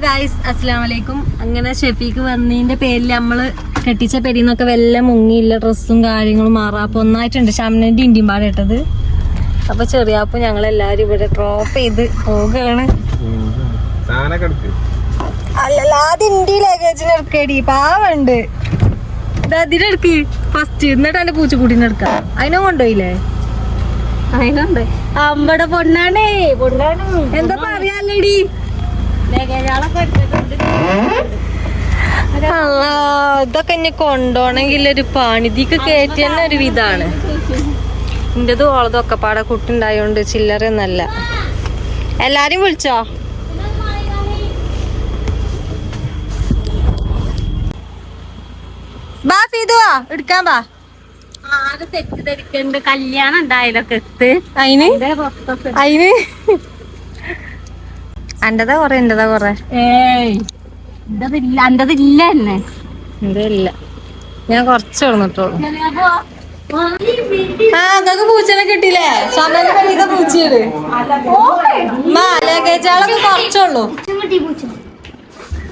Guys അസ്സലാമലൈക്കും. അങ്ങനെ ഷെഫീക്ക് വന്നതിന്റെ പേരിൽ നമ്മള് കെട്ടിച്ച പെരിന്നൊക്കെ വല്ല മുങ്ങിയില്ല, ഡ്രസ്സും കാര്യങ്ങളും മാറാപ്പൊ ഒന്നായിട്ടുണ്ട്. ഷംനന്റെ ഇന്ത്യയും പാടെ ഇട്ടത്. അപ്പൊ ചെറിയാപ്പോ ഞങ്ങളെല്ലാരും ഇവിടെ ഡ്രോപ്പ് ചെയ്ത് പോവുകയാണ്. അല്ലല്ല, ആദ്യം ഇന്ത്യ ലഗേജിന് എടുക്കടി, പാവുണ്ട്. അതിനെടുക്ക് ഫസ്റ്റ്, എന്നിട്ട് എന്റെ പൂച്ചക്കുട്ടീനെ എടുക്കാം. അതിനെ കൊണ്ടുപോയില്ലേ? അതിനുണ്ട് അമ്പടെ പൊണ്ണാണേ. എന്താ പറയാല്ലേടി, ഇതൊക്കെ ഇനി കൊണ്ടോണെങ്കിൽ ഒരു പണിതിക്ക് കയറ്റി തന്നെ ഒരു വിധാണ്. ഇന്റത് ഓളതൊക്കെ പാടെ കുട്ടുണ്ടായോണ്ട് ചില്ലറൊന്നല്ല. എല്ലാരും വിളിച്ചോ? ബാ ഫീതുവാ എടുക്കാൻ ബാ. തെറ്റിദ്ധരിക്കണ്ട്, കല്യാണം ഉണ്ടായാലൊക്കെ അതിന് അൻ്റെതാ കൊറേ എന്റെതാ കൊറേ. അൻ്റതില്ല തന്നെ. എന്റെ ഇല്ല, ഞാൻ കുറച്ച് കൊടുന്നിട്ടുള്ളൂ. ആ നിങ്ങൾക്ക് പൂച്ചനെ കിട്ടിയില്ലേ? സമയം കഴിയുന്ന പൂച്ചയാണ്. ലഗേജുകളൊക്കെ കുറച്ചുള്ളൂ.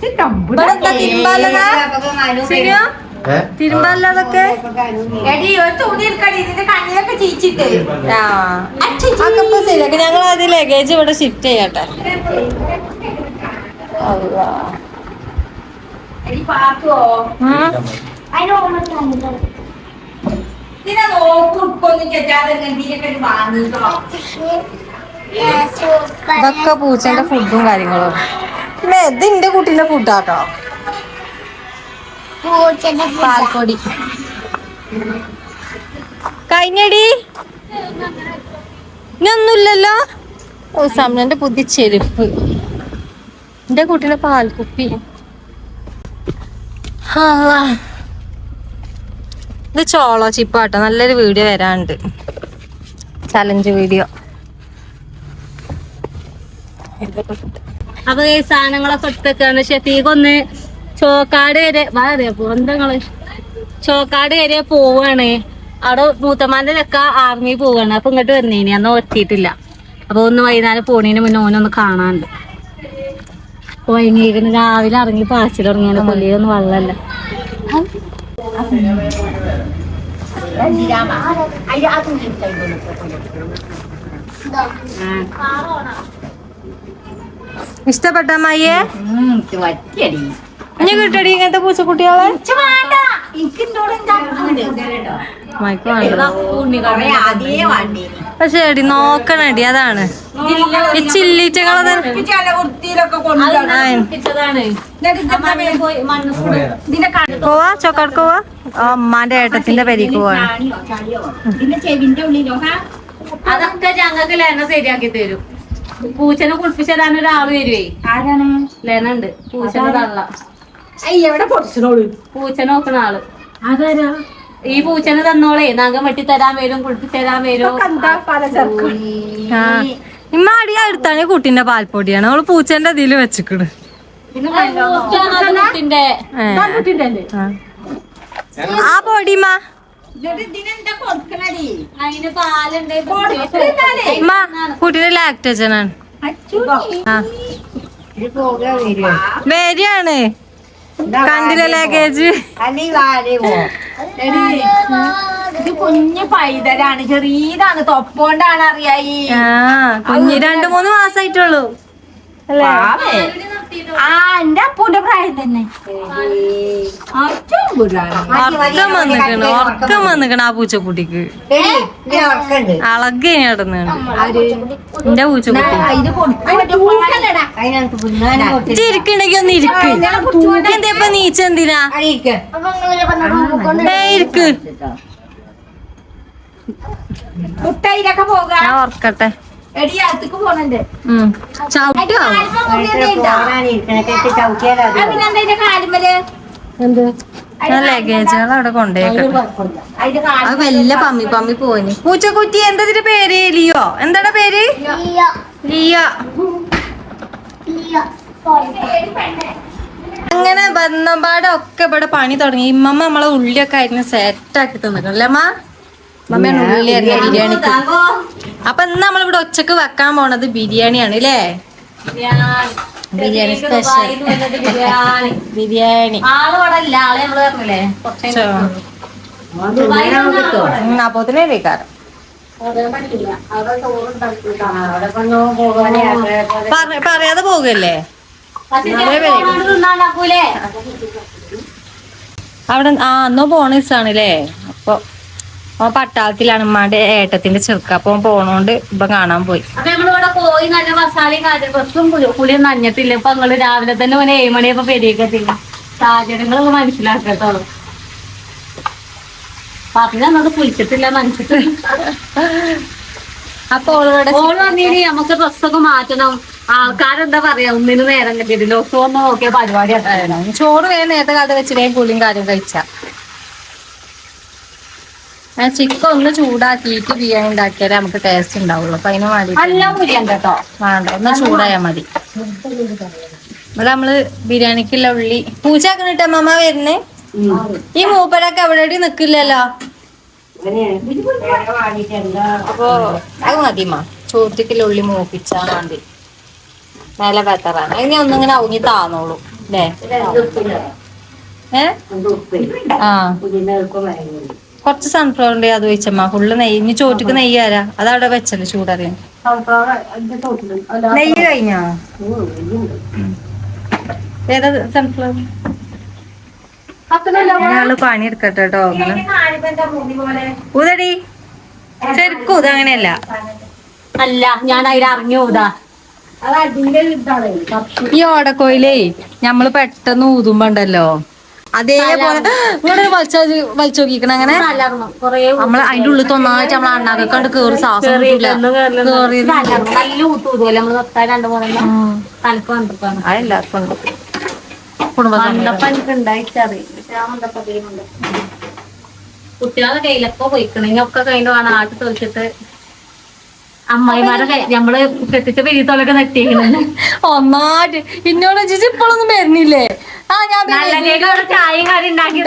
ഇവിടെ എന്താ തിരുമ്പാലതാ ശരിയോ? തിരുമ്പാലതൊക്കെ ശരിയാക്കി. ഞങ്ങൾ ആദ്യം ലഗേജ് ഇവിടെ ഷിഫ്റ്റ് ചെയ്യട്ടെ. ഇതൊക്കെ പൂച്ചന്റെ ഫുഡും കാര്യങ്ങളും. പിന്നെ ഇത് എന്റെ കുട്ടീന്റെ ഫുഡാട്ടോ, പാൽപ്പൊടി. കഴിഞ്ഞടി ഇനിയൊന്നുമില്ലല്ലോ. ഓ സമയന്റെ പുതിയ ചെരുപ്പ്, എന്റെ കുട്ടീന്റെ പാൽക്കുപ്പി. ഇത് ചോളോ ചിപ്പാട്ടോ. നല്ലൊരു വീഡിയോ വരാനുണ്ട്, ചലഞ്ച് വീഡിയോ. അപ്പൊ ഈ സാധനങ്ങളൊക്കെ എടുത്തേക്കാണ്. ഷെഫീഖൊന്ന് ചോക്കാട് വരെ ബന്ധങ്ങള് ചോക്കാട് വരെ പോവാണ്. അവിടെ മൂത്തമാന്റെ ചെക്ക ആർമി പോവാണ്. അപ്പൊ ഇങ്ങോട്ട് വന്നേനി, അന്ന് എത്തിയിട്ടില്ല. അപ്പൊ ഒന്ന് വൈകുന്നേരം പോണേന് മുന്നേ ഓനൊന്ന് കാണാണ്ട്. വൈകിട്ട് രാവിലെ ഇറങ്ങി പാച്ചിലിറങ്ങിയാൽ കൊല്ലിയൊന്നും വെള്ളമല്ല. ഇഷ്ടപ്പെട്ട അമ്മയെ ഇനി കിട്ടടി ഇങ്ങനത്തെ പൂച്ചക്കുട്ടികളെ? പക്ഷെ എടി നോക്കണടി, അതാണ് ഈ ചില്ലിറ്റകളെ പോവാ. ചോക്കാട് പോവാ, അമ്മാന്റെ ഏട്ടത്തിന്റെ പെരിക്ക് പോവാണ്. അതൊക്കെ ഞങ്ങൾക്ക് ലേന ശരിയാക്കി തരും. പൂച്ചനെ കുളിപ്പിച്ചു തരാൻ ഒരാള് വരുവേ. ആരാണ്? ലേന ഉണ്ട്, പൂച്ചനെ തള്ള. പൂച്ചനെ നോക്കണ ആള് അതാരാ? ഈ പൂച്ചനെ തന്നോളേ, നഖം വെട്ടി തരാൻ വരും, കുളിപ്പിച്ചു തരാൻ വരും. ഇമ്മ അടിയാ എടുത്താണ് കുട്ടീന്റെ പാൽപ്പൊടിയാണ്. അവള് പൂച്ചന്റെ ഇതില് വെച്ചിക്കണ്. ആ പൊടിമാ കുട്ടീന്റെ ലാക്ടോജനാണ്. വരികയാണ്, കണ്ടില്ല ലഗേജ്. ഇത് കുഞ്ഞു പൈതലാണ്, ചെറിയതാണ്, തൊപ്പോണ്ടാണ് അറിയായി. കുഞ്ഞ് 2-3 മാസായിട്ടുള്ളൂ അല്ലേ? എന്റെ അപ്പൂന്റെ പ്രായം തന്നെ. ഉറക്കം വന്നിക്കണ ആ പൂച്ചക്കുട്ടിക്ക്. അളകെ നടന്നാണ് എന്റെ പൂച്ചക്കുട്ടി. ഇരിക്കണ്ടെങ്കി ഒന്ന് ഇരിക്ക്. എന്താ നീച്ചെന്തിനാ? ഇരിക്ക്, ഞാൻ ഓർക്കട്ടെ. ലഗേജുകൾ അവിടെ കൊണ്ടുപോയി. അത് വല്ല പമ്മി പോയിന്. പൂച്ചക്കുട്ടി എന്താ പേര്? ലിയോ. എന്താ പേര്? ലിയ. അങ്ങനെ ബന്ധംപാടെ ഒക്കെ ഇവിടെ പണി തുടങ്ങി. ഇമ്മമ്മ നമ്മളെ ഉള്ളിയൊക്കെ ആയിരുന്നു സെറ്റാക്കി തന്നിട്ടല്ലേ അമ്മ? മമ്മയാണ് ഉള്ളിലായിരുന്നു ബിരിയാണിക്ക്. അപ്പൊ ഇന്ന് നമ്മളിവിടെ ഉച്ചക്ക് വെക്കാൻ പോണത് ബിരിയാണിയാണ് അല്ലേ? ബിരിയാണി സ്പെഷ്യൽ ദുബായിന്ന് വന്നിട്ട് ബിരിയാണി. ബിരിയാണി. ആള് ഇവിടെ ഇല്ല, ആളെ നമ്മള് പറഞ്ഞില്ലേ കുറച്ചേ അപ്പോത്തിന് കഴിക്കാറ്. പറയാതെ പോകല്ലേ അവിടെ. അന്നോ പോണ ദിവസാണല്ലേ. അപ്പൊ പട്ടാളത്തിലാണ് ഉമ്മാന്റെ ഏട്ടത്തിന്റെ ചെറുക്ക. അപ്പൊ പോണോണ്ട് ഇപ്പൊ കാണാൻ പോയി. അപ്പൊ നമ്മളിവിടെ പോയി നല്ല മസാലയും കാര്യം ബസ്സും പുളിയും നഞ്ഞിട്ടില്ല. ഇപ്പൊ നിങ്ങള് രാവിലെ തന്നെ 7 മണിയപ്പോ പെരിയേക്കത്തില്ല. സാഹചര്യങ്ങൾ മനസ്സിലാക്കത്തോളൂ. പറഞ്ഞത് കുളിച്ചിട്ടില്ല, നനച്ചിട്ടില്ല. അപ്പൊ ഓളോട് വന്നീനി നമുക്ക് ഡ്രസ്സൊക്കെ മാറ്റണം. ആൾക്കാരെന്താ പറയാ, ഒന്നിനും നേരം കിട്ടിയിട്ടില്ല. ഒന്നും ഒന്ന് നോക്കിയ പരിപാടി അതായിരുന്നു. ചോറ് വേഗം നേരത്തെ കാലത്ത് വെച്ച് വേഗം പുളിയും കാര്യം കഴിച്ച. ഞാൻ ചിക്കൻ ഒന്ന് ചൂടാക്കിയിട്ട് ബിരിയാണി ഉണ്ടാക്കിയാലേ നമുക്ക് ടേസ്റ്റ് ഉണ്ടാവുള്ളൂ. അപ്പൊ അതിന് വേണ്ടി നല്ല പുളിയുണ്ട് കേട്ടോ. വേണ്ട, ഒന്ന് ചൂടായാ മതി. ഇവിടെ നമ്മള് ബിരിയാണിക്കുള്ള ഉള്ളി പൂച്ചാക്കണിട്ട് അമ്മ വരുന്നേ. ഈ മൂപ്പരൊക്കെ എവിടെ നിക്കില്ലല്ലോ. അപ്പൊ അത് മതിമാ. ചോറ്റക്കുള്ള ഉള്ളി മൂപ്പിച്ചാ മതി. മേലെ ബെറ്ററാണ്. ഇനി ഒന്നിങ്ങനെ ഔങ്ങി താന്നോളൂ അല്ലേ. കൊറച്ച് സൺഫ്ലവറിന്റെ അത് വെച്ചമ്മ. ഫുള്ള് നെയ്യ്. ഇനി ചോറ്റക്ക് നെയ്യ് ആരാ അതവിടെ വെച്ചല്ലേ ചൂടറിയാൻ. നെയ്യ് കഴിഞ്ഞോ? ഏതാ സൺഫ്ലവർ? ഞങ്ങള് പണിയെടുക്കട്ടെ കേട്ടോ. ഊതടി ശരിക്കും ഇത് അങ്ങനെയല്ല. അല്ല, ഞാൻ അതിൽ അറിഞ്ഞൂതാ. ഈ ഓടക്കോയിലേ ഞമ്മള് പെട്ടെന്ന് ഊതുമ്പോ ഉണ്ടല്ലോ അതേപോലെ ഇങ്ങോട്ട് വലിച്ചു നോക്കിക്കണ. അങ്ങനെ നമ്മള് അതിന്റെ ഉള്ളിൽ ഒന്നായിട്ട് നമ്മളെ അണ്ണാക്കെ കണ്ട് കേറി ശ്വാസം അതെല്ലാവർക്കും ഉണ്ട്. കുട്ടികളെ കയ്യിലൊക്കെ പോയിക്കണെങ്കിൽ ഒക്കെ കഴിഞ്ഞ വേണം ആട്ടി തോച്ചിട്ട്. അമ്മായിമാരെ നമ്മള് കെട്ടിച്ച പെരിയത്തോലൊക്കെ നെട്ടിക്കണല്ലേ ഒന്നായിട്ട്. ഇന്നോട് ചേച്ചി ഇപ്പോഴൊന്നും വരുന്നില്ലേ. ചായയും കറി ഉണ്ടാക്കി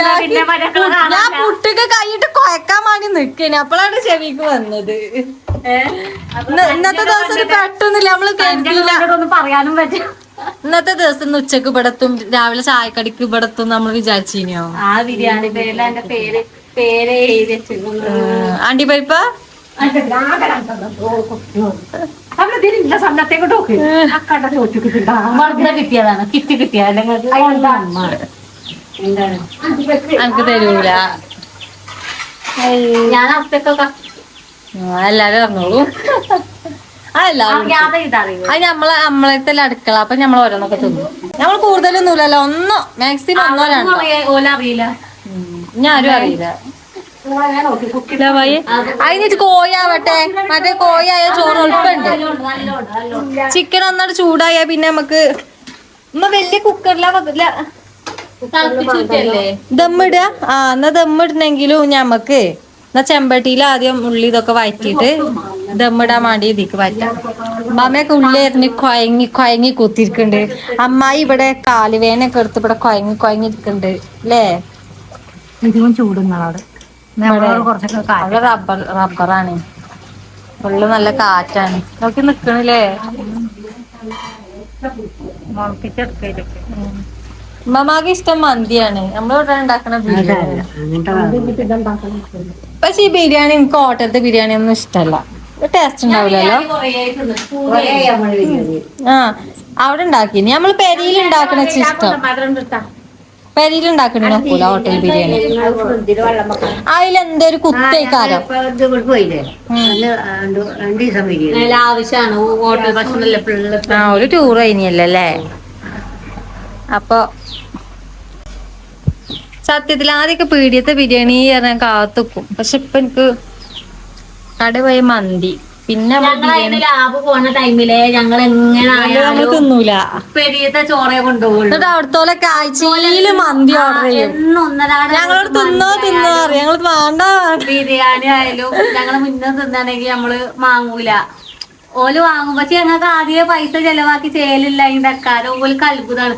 ഞാൻ പുട്ടൊക്കെ കൈയിട്ട് കൊയക്കാൻ വേണ്ടി നിക്കേനെ. അപ്പോഴാണ് ചെവിക്ക് വന്നത്. ഇന്നത്തെ ദിവസം പെട്ടെന്നില്ല നമ്മള് ഒന്നും പറയാനും പറ്റും. ഇന്നത്തെ ദിവസം ഉച്ചക്ക് ഇവിടത്തും രാവിലെ ചായക്കടിക്ക് ഇവിടത്തും നമ്മൾ വിചാരിച്ചിനോ. ആ ബിരിയാണി പേരിൽ എന്റെ പേര് എഴുതി വെച്ചു. അണ്ടിപ്പരിപ്പ കിട്ടിയതാണ്. കിറ്റ് കിട്ടിയ എനിക്ക് തരൂല. ഞാൻ അവിടത്തേക്കൊക്കെ എല്ലാരും അറിഞ്ഞോളൂ. അത് നമ്മളത്തെ അടുക്കള. അപ്പൊ നമ്മൾ ഓരോന്നൊക്കെ തിന്നു. നമ്മൾ കൂടുതലൊന്നുമില്ലല്ലോ. ഒന്നോ മാക്സിമം ഒന്നോ രണ്ടോ. അറിയില്ല, ഞാനും അറിയില്ല. അതിന് കോയാവട്ടെ. മറ്റേ കോയായ ചോറ് എളുപ്പമുണ്ട്. ചിക്കൻ ഒന്നാട് ചൂടായ പിന്നെ നമുക്ക് വലിയ കുക്കറില ദമ്മിടുക. എന്നാ ദമ്മിടണെങ്കിലും ഞമ്മക്ക് എന്നാ ചെമ്പട്ടിയിൽ ആദ്യം ഉള്ളി ഇതൊക്കെ വഴറ്റിയിട്ട് ദമ്മിടാൻ വേണ്ടി ഇതിക്ക് വറ്റാം. അമ്മയൊക്കെ ഉള്ളി എറിഞ്ഞ് കൊയങ്ങി കുത്തിരിക്കുന്നുണ്ട്. അമ്മായി ഇവിടെ കാലുവേനൊക്കെ എടുത്ത് ഇവിടെ കൊയങ്ങി ഇരിക്കുന്നുണ്ട് അല്ലേ. ഇതിലും ചൂടുങ്ങളവിടെ റബ്ബറാണ്. ഫുള്ള് നല്ല കാറ്റാണ്. നോക്കി നിക്കണില്ലേ. ഉമ്മമാക്ക് ഇഷ്ടം മന്തിയാണ്. നമ്മളിവിടെ ഉണ്ടാക്കണ ബിരിയാണി. പക്ഷെ ഈ ബിരിയാണി എനിക്ക് ഹോട്ടലത്തെ ബിരിയാണി ഒന്നും ഇഷ്ടല്ല. ടേസ്റ്റ് ഉണ്ടാവില്ലല്ലോ. അവിടെ ഉണ്ടാക്കി നമ്മള് പെരിയിൽ ഉണ്ടാക്കണ ഇഷ്ടം. പെരിയിലുണ്ടാക്കണ നോക്കൂല ഹോട്ടൽ ബിരിയാണി. അതിലെന്തൊരു കുത്തേക്കാരം. ആവശ്യമാണ് ഹോട്ടൽ ഭക്ഷണം. ഒരു ടൂർ കഴിഞ്ഞല്ലേ. അപ്പൊ സത്യത്തിൽ ആദ്യമൊക്കെ പീടിയത്തെ ബിരിയാണി ഞാൻ കാത്തുക്കും. പക്ഷെ ഇപ്പൊ എനിക്ക് കട പോയി മന്തി. പിന്നെ ലാബ് പോണ ടൈമില് ഞങ്ങൾ എങ്ങനെ തിന്നൂല. പെരിയത്തെ ചോറേ കൊണ്ടുപോകും. എന്നിട്ട് അവിടത്തോലൊക്കെ ആഴ്ചയില് മന്തി ഓർഡർ ചെയ്യും. ഞങ്ങളോട് തിന്നോ അറിയാം. ഞങ്ങൾ വേണ്ട. ബിരിയാണി ആയാലും ഞങ്ങള് മുന്നേ തിന്നാണെങ്കിൽ നമ്മള് വാങ്ങൂല. ഓല് വാങ്ങും. പക്ഷെ ഞങ്ങൾക്ക് ആദ്യമേ പൈസ ചെലവാക്കി ചേലില്ല. ഉണ്ടാക്കാരോ ഓല് കൽബുതാണ്.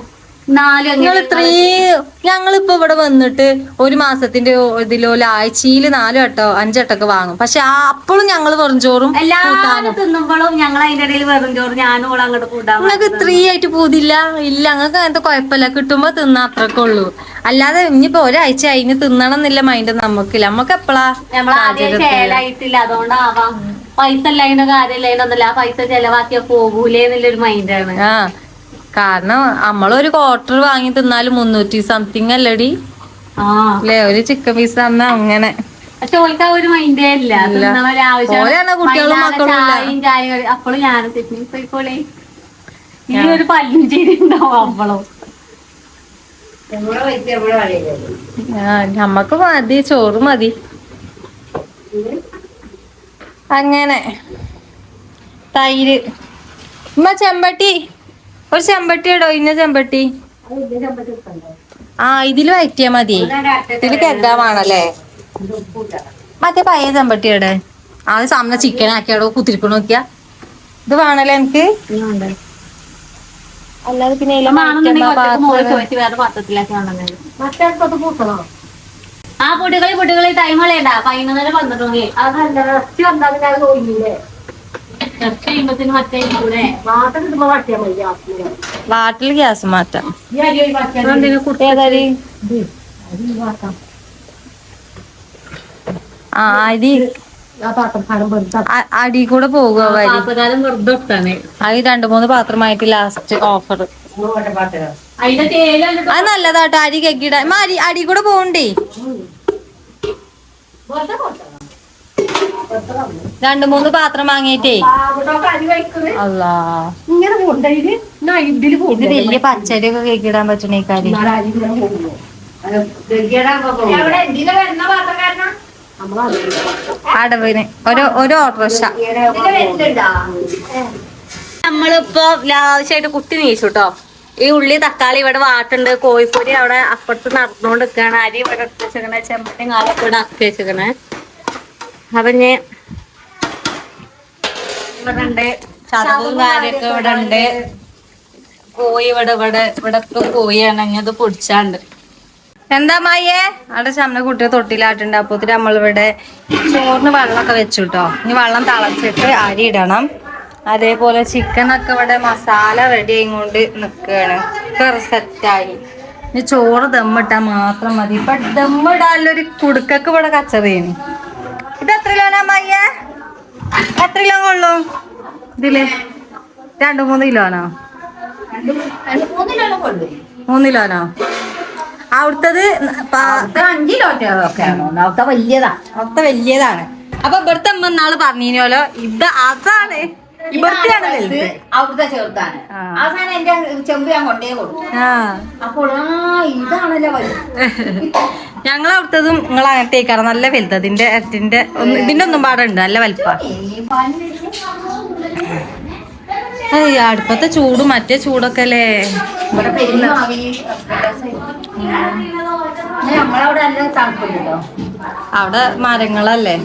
നിങ്ങൾ ഇത്രയും ഞങ്ങളിപ്പോ ഇവിടെ വന്നിട്ട് ഒരു മാസത്തിന്റെ ഇതിലോ ആഴ്ചയിൽ 4 വട്ടോ 5 വട്ടൊക്കെ വാങ്ങും. പക്ഷെ അപ്പോഴും ഞങ്ങള് വെറും ചോറും എല്ലാരും തിന്നുമ്പോഴും ഞങ്ങൾ അതിന്റെ ഇടയിൽ വെറും ചോറ് ഞാനും കൂടെ അങ്ങോട്ട് കൂട്ടാൻ. നിങ്ങൾക്ക് ഇത്രയായിട്ട് പോതില്ല ഇല്ല, ഞങ്ങൾക്ക് അങ്ങനത്തെ കുഴപ്പമില്ല, കിട്ടുമ്പോ തിന്നാ അത്രക്കെ ഉള്ളൂ. അല്ലാതെ ഇനിയിപ്പോ ഒരാഴ്ച അതിന് തിന്നണം എന്നില്ല മൈൻഡ് നമുക്കില്ല. നമുക്ക് എപ്പോഴാ നമ്മളാദ്യം ചേലായിട്ടില്ല, അതുകൊണ്ടാവാം. പൈസ ഇല്ലാതിന്റെ കാര്യമില്ലാതൊന്നുമില്ല, ആ പൈസ ചെലവാക്കിയാ പോകൂലേ എന്നുള്ളൊരു മൈൻഡാണ്. ആ കാരണം നമ്മളൊരു ക്വാർട്ടർ വാങ്ങി തിന്നാലും 300 സംതിങ് അല്ലടി അല്ലേ ഒരു ചിക്കൻ പീസ് തന്ന അങ്ങനെ. പക്ഷെ ഓൾക്ക് ആ ഒരു മൈൻഡേ ഇല്ല. കുട്ടികളും മക്കളും ചായ അപ്പോഴും ഞാൻ പോയിക്കോളെ ഈ ഒരു പല്ലും ചെയ്തി ഉണ്ടാവും അപ്പോഴും. നമ്മക്ക് മതി, ചോറ് മതി. അങ്ങനെ തൈര് ചെമ്പട്ടി, ഒരു ചെമ്പട്ടി ഇടോ, ഇന്ന ചെമ്പട്ടി. ആ ഇതില് വയറ്റിയാ മതി, ഇതില് കെഗാവാണല്ലേ. മറ്റേ പയ്യ ചെമ്പട്ടി ഇടെ അത് സാമന ചിക്കൻ ആക്കിയാടോ കുത്തിരിക്കണ നോക്കിയാ. ഇത് വേണല്ലേ എനിക്ക്. അല്ലാതെ പിന്നെ ആ പൊടികളി ടൈമുകളേണ്ടാ 11 വന്നിട്ടുണ്ടെങ്കിൽ അതല്ല ഇറച്ചി വന്നാൽ ഞാൻ തോന്നിയില്ലേ. വാട്ടിൽ ഗ്യാസ് മാറ്റാം. ആ അരി അടി കൂടെ പോകുക വരി. അത് 2-3 പാത്രമായിട്ട് ലാസ്റ്റ് ഓഫർ. അത് നല്ലതാട്ടോ, അരി കെക്കിട അടി കൂടെ പോകണ്ടേ. 2-3 പാത്രം വാങ്ങിയിട്ടേ. അല്ലാ ഇത് വലിയ പച്ചരിയൊക്കെ കേക്കിടാൻ പറ്റണേക്കാര്. അടവിന് ഒരു ഓട്ടോറിക്ഷ. നമ്മളിപ്പോ ലാവശ്യമായിട്ട് കുത്തി നീച്ചു കേട്ടോ. ഈ ഉള്ളി തക്കാളി ഇവിടെ വാട്ടുണ്ട്, കോഴിപ്പൊരി അവിടെ അപ്പുറത്ത് നടന്നുകൊണ്ട് നിൽക്കുകയാണ്. അരി ഇവിടെ എടുത്ത് വെച്ചേക്കണേ, ചെമ്പട്ടി കാലൊക്കെ ഇവിടെ ആക്കി വെച്ചേക്കണേ. അപ്പൊ ഞാൻ ഇവിടെ ഉണ്ട്, ചതവും കാര്യൊക്കെ ഇവിടെ ഉണ്ട്. കോഴി ഇവിടെ കോഴിയാണ്, ഇത് പൊടിച്ചാണ്ട്. എന്താ മായേ അവിടെ ചമ്മ കുട്ടിയെ തൊട്ടിലാട്ടുണ്ട്. അപ്പോത്തിന് നമ്മളിവിടെ ചോറിന് വെള്ളമൊക്കെ വെച്ചു കേട്ടോ. ഇനി വെള്ളം തിളച്ചിട്ട് അരി ഇടണം. അതേപോലെ ചിക്കനൊക്കെ ഇവിടെ മസാല റെഡി ആയിക്കൊണ്ട് നിൽക്കുകയാണ്, സെറ്റായി. ഇനി ചോറ് ദമ്മിട്ടാ മാത്രം മതി. ഇപ്പൊ ദമ്മിടാനൊരു കുടുക്കൊക്കെ ഇവിടെ കച്ചറിയാണ്. ഇത് എത്ര കിലോനാ മയ്യേ? എത്ര കിലോ കൊള്ളു ഇതില്? 2-3 കിലോനോ? 3 കിലോനോ? അവിടുത്തത് 5 കിലോ വലിയതാണ്. അപ്പൊ ഇവിടുത്തെ അമ്മ നാള് പറഞ്ഞിനോലോ, ഇത് അതാണ് ഇവിടുത്തെയാണ് വലുത്, അവിടുത്തെ ചെറുതാണ്. അവസാനം എന്റെ ചെമ്പ് ഞാൻ കൊണ്ടേ കൊടുക്കും. അപ്പോൾ ഇതാണല്ലോ ഞങ്ങളവിടുത്തതും നിങ്ങൾ അങ്ങനത്തേക്കാണ് നല്ല വലുത്. ഇതിന്റെ ഇതിന്റെ ഒന്നും പാടുണ്ട്, നല്ല വലിപ്പ. അടുപ്പത്തെ ചൂട് മറ്റേ ചൂടൊക്കെ അല്ലേ. നമ്മളവിടെ നല്ല തണുപ്പില്ലല്ലോ, അവിടെ മരങ്ങളല്ലേ.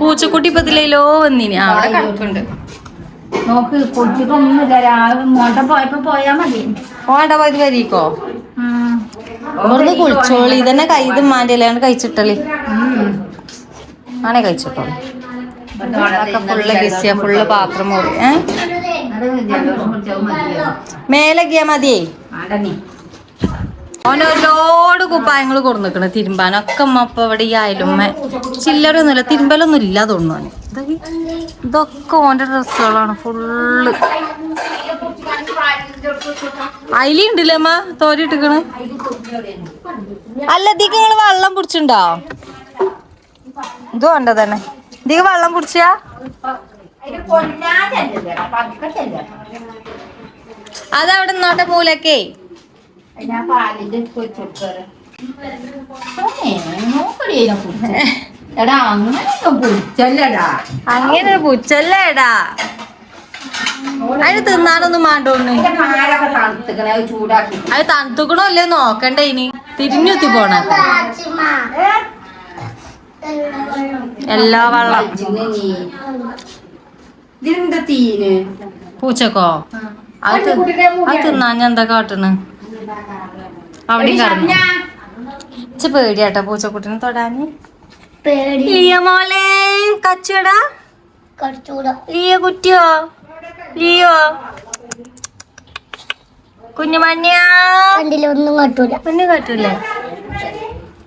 പൂച്ചക്കുട്ടി ഇപ്പൊ ഇതിലോ വന്നിനി, അവിടെ കിടക്കുന്നുണ്ട്. നോക്ക് പൊടിച്ചിട്ടൊന്നുമില്ല. രാവിലെ മോട്ട പോയപ്പോ പോയാ മതി. ഓണ്ട പോയത് വരീക്കോ ഇവിടുന്ന് കുളിച്ചോളി. ഇതന്നെ ഇത് മാൻ്റെ അല്ലാണ്ട് കഴിച്ചിട്ടളി. ആണേ കഴിച്ചിട്ടോളി. ഫുള്ള് ബിസിയാ, ഫുള്ള് പാത്രം മോറി. മേലക്കിയാ മതിയേ. ഓനോരോട് കുപ്പായങ്ങൾ കൊടുന്നിക്കണ് തിരുമ്പാനൊക്കെ. അമ്മ ഇപ്പൊ ഇവിടെ ഈ ആയാലുമ്മ ചില്ലറൊന്നുമില്ല, തിരുമ്പലൊന്നും ഇല്ല തോന്നുന്നു. ഇതൊക്കെ ഓന്റെ ഡ്രസ്സുകളാണ് ഫുള്ള്. അയിലുണ്ടല്ലേ അമ്മ തോരിട്ടിക്കണ്. അല്ല ഇതിക്ക് നിങ്ങള് വെള്ളം പിടിച്ചിണ്ടോ? ഇത് വേണ്ട തന്നെ. ഇതിക്ക് വെള്ളം പിടിച്ചാ അതവിടെ നിന്നോട്ടെ മൂലക്കേ. അങ്ങനെ പുച്ചല്ലേടാ, അതിന് തിന്നാനൊന്നും വേണ്ടോന്ന്. അത് തണുത്തുക്കണോ അല്ലേ നോക്കണ്ടേ. ഇനി തിരിഞ്ഞുത്തി പോണ എല്ലാ വെള്ളം ഇതിനെന്താ തീന് പൂച്ചക്കോ അത് തിന്നാൻ എന്താ കാട്ടണ് അവിടെയും കടന്നു പേടിയാട്ടോ പൂച്ചക്കുട്ടിനെ തൊടാന് ലിയ മോളെ കച്ചടാ ലിയ കുട്ടിയോ ലിയോ കുഞ്ഞുമണ്ണിയാ ഒന്നും കാട്ടൂല ഒന്നും കാട്ടൂലേ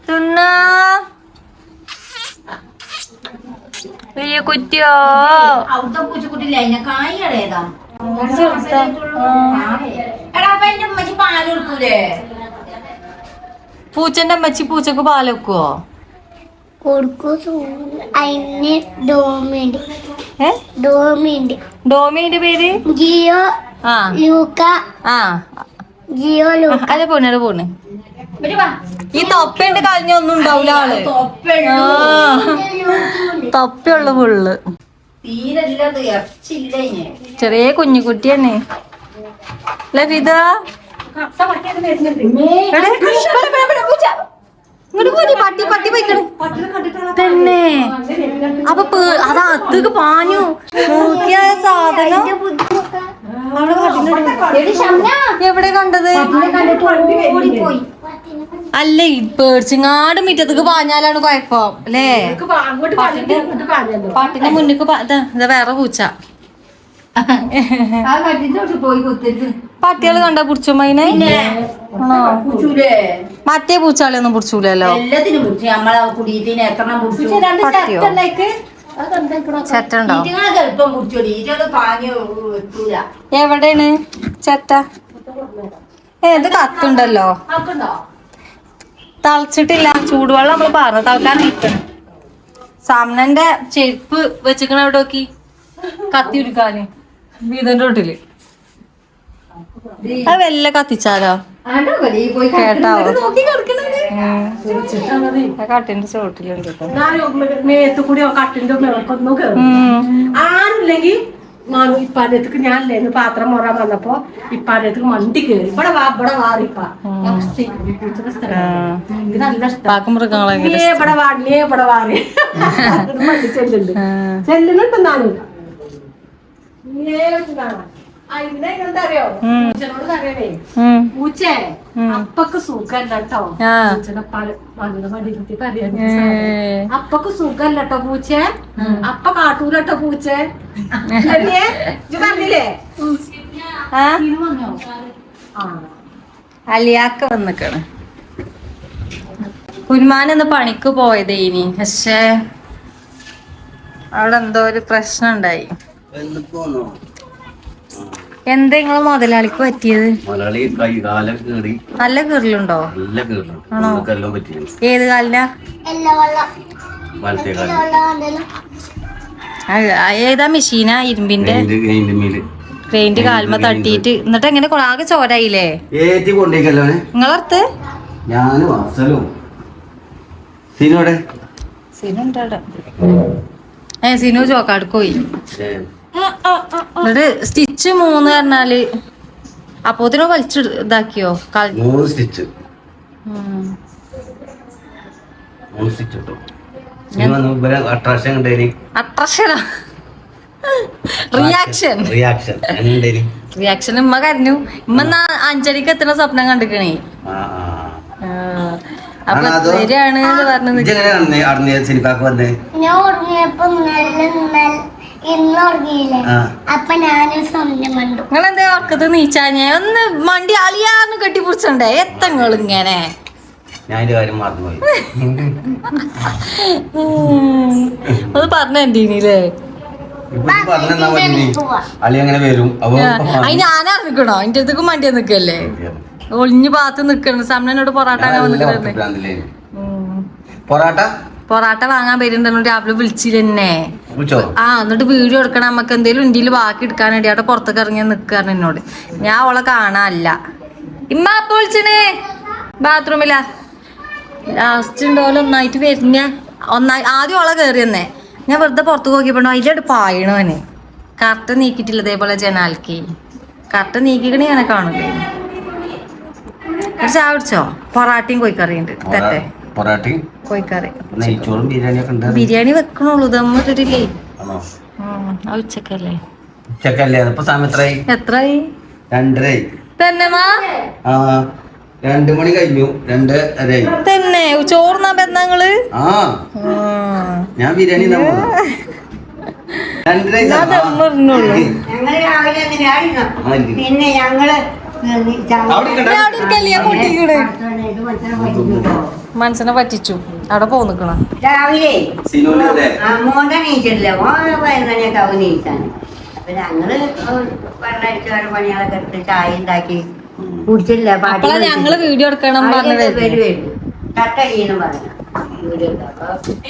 തിന്നാ ലിയ കുട്ടിയോ അവിടുത്തെ പൂച്ചക്കുട്ടിയില്ല അതിനെ കായേതാ പാല് കൊടുക്കൂലേ പൂച്ചന്റെ അമ്മച്ചി പൂച്ചക്ക് പാല് വെക്കുവോ ഡോമിന്റെ പേര് ജിയോ ആ ലൂക്ക ആ ജിയോ ലൂക്ക അതെ പോണേ പോണ് ഈ തൊപ്പയുണ്ട് കളഞ്ഞൊന്നും ഉണ്ടാവൂല ആള് തൊപ്പയുള്ള ഫുള്ള് തീരല്ലത് ഇറച്ചില്ല ഇനി ചെറിയ കുഞ്ഞുകുട്ടി തന്നെ അല്ലേ ഫിദ പട്ടി പട്ടി പോയിക്കണ് തന്നെ അപ്പൊ അത് അത്തേക്ക് പാഞ്ഞു നോക്കിയ സാധനം എവിടെ കണ്ടത് അല്ലേ പേടിച്ചിങ്ങാട് മിറ്റത്തേക്ക് പാഞ്ഞാലാണ് കുഴപ്പം അല്ലേ പാട്ടിന്റെ മുന്നിക്ക് ഇതാ വേറെ പൂച്ച പട്ടികള് കണ്ട പുടിച്ചുമ്മനെ മറ്റേ പൂച്ചാളൊന്നും പുടിച്ചൂലല്ലോ എല്ലാത്തിനും പിടിച്ചു നമ്മളെ കുടിയത്തിന് എത്രണ്ണം പട്ടിയോ ചെറ്റുണ്ടോ എളുപ്പം പിടിച്ചോടി ഈറ്റോട് പാഞ്ഞു എത്തൂല എവിടെയാണ് ചെറ്റ ഏത് കത്തുണ്ടല്ലോ തളച്ചിട്ടില്ല ചൂടുവെള്ളം നമ്മള് പറഞ്ഞു തളക്കാൻ നിൽക്കണം സാമനന്റെ ചെരുപ്പ് വെച്ചിക്കണ എവിടെ നോക്കി കത്തി ഉരുക്കാന് വീതന്റെ തൊട്ടില് അത് വല്ല കത്തിച്ചാലോ കേട്ടാവോ കട്ടിന്റെ ചോട്ടിലുണ്ട് ആരുമില്ലെങ്കിൽ ഇപ്പാരത്തേക്ക് ഞാനില്ലായിരുന്നു പാത്രം മോറാൻ വന്നപ്പോ ഇപ്പാരത്തേക്ക് മണ്ടി കയറി ഇവിടെ വാറിപ്പ നല്ല ഇഷ്ടം മൃഗങ്ങളെ ഇവിടെ വാറി മണ്ടി ചെല്ലുന്നുണ്ട് നാനും അറിയോ പൂച്ചനോട് പറയണേ പൂച്ചേ അപ്പക്ക് സുഖല്ല കേട്ടോ പൂച്ചനെ മടികുത്തി പറയാ അപ്പക്ക് സുഖല്ല കേട്ടോ പൂച്ചേ അപ്പ കാട്ടൂലട്ടോ പൂച്ചേ പറഞ്ഞില്ലേ അലിയാക്ക വന്നിക്കാണ് കുന്മാനൊന്ന് പണിക്ക് പോയതേ ഇനി പക്ഷേ അവിടെ എന്തോ ഒരു പ്രശ്നം ഉണ്ടായി എന്താ നിങ്ങള് മുതലാളിക്ക് പറ്റിയത് നല്ല കീറലുണ്ടോ ആണോ ഏത് കാലിനാ ഏതാ മെഷീനാ ഇരുമ്പിന്റെ ഗ്രൈൻഡ് കാൽമ തട്ടിയിട്ട് എന്നിട്ട് എങ്ങനെ ആകെ ചോരായില്ലേ നിങ്ങളടുത്ത് സിനു ചോക്കാടുക്ക് പോയി എന്നിട്ട് സ്റ്റിച്ച് 3 പറഞ്ഞാല് അപ്പോത്തിനോ വലിച്ചു ഇതാക്കിയോ അട്രാക്ഷനാ റിയാക്ഷൻ ഉമ്മ കരഞ്ഞു ഉമ്മ 5 മണിക്ക് എത്തുന്ന സ്വപ്നം കണ്ടിക്കണേ അപ്പൊ ശരിയാണ് നിങ്ങളെന്താ ഉറക്കത്ത് നീച്ചാഞ്ഞേ ഒന്ന് മണ്ടി അളിയാന്ന് കെട്ടിപ്പിടിച്ചണ്ടേ എത്തങ്ങൾ ഇങ്ങനെ അത് പറഞ്ഞ എന്തീനില്ലേ അത് ഞാനറിഞ്ഞിക്കണോ എന്റെ അടുത്തേക്ക് മണ്ടിയാ നിക്കല്ലേ ഒളിഞ്ഞു ഭാഗത്ത് നിക്കണം സമനോട് പൊറാട്ട പൊറാട്ട വാങ്ങാൻ വരുന്നുണ്ടോ രാവിലെ വിളിച്ചില്ലെന്നെ ആ എന്നിട്ട് വീഡിയോ എടുക്കണം നമുക്ക് എന്തേലും ഇന്ത്യയിൽ ബാക്കി എടുക്കാൻ വേണ്ടി അവിടെ പുറത്തേക്ക് ഇറങ്ങി നിക്കാറ് എന്നോട് ഞാൻ അവളെ കാണാനല്ല ഇമ്മ അപ്പൊ വിളിച്ചണേ ബാത്റൂമിലാ ലാസ്റ്റ് ഉണ്ടോല്ലോ ഒന്നായിട്ട് വരുന്ന ആദ്യം അവളെ കയറിയെന്നേ ഞാൻ വെറുതെ പുറത്ത് നോക്കിയപ്പോ അതിലോട്ട് പായണോനെ കറക്റ്റ് നീക്കിട്ടില്ല ഇതേപോലെ ജനാൽക്ക് കറക്റ്റ് നീക്കിക്കണേ ഞാൻ കാണൂലേ ചായ കുടിച്ചോ പൊറാട്ടയും കോഴിക്കറിയുണ്ട് തെറ്റേ കോഴിക്കറി ബിരിയാണി വെക്കണുള്ളൂ ദമ്മിട്ടിട്ടില്ലേ ഉച്ചക്കല്ലേ ഉച്ചക്കല്ലേ ഇപ്പൊ സമയം എത്രയായി 2:30 തന്നെ ആ 2 മണി കഴിഞ്ഞു 2:30 തന്നെ ചോറുന്നാ പെരുന്നാങ്ങള് ആ ഞാൻ ബിരിയാണി ഞങ്ങള് രാവിലെ പിന്നെ ഞങ്ങള് മനസ്സിനെ പറ്റിച്ചു അവിടെ പോന്നിക്കണ രാവിലെ മോന്റെ നീച്ചിട്ടില്ല മോനെ 11 ആവും നീച്ചാണ്. അപ്പൊ ഞങ്ങള് വെള്ളടിച്ച് വേറെ പണികളൊക്കെ എടുത്ത് ചായ ഉണ്ടാക്കി കുടിച്ചില്ല. ഞങ്ങള് വീഡിയോ എടുക്കണം കട്ടടിയെന്ന് പറഞ്ഞു വീഡിയോ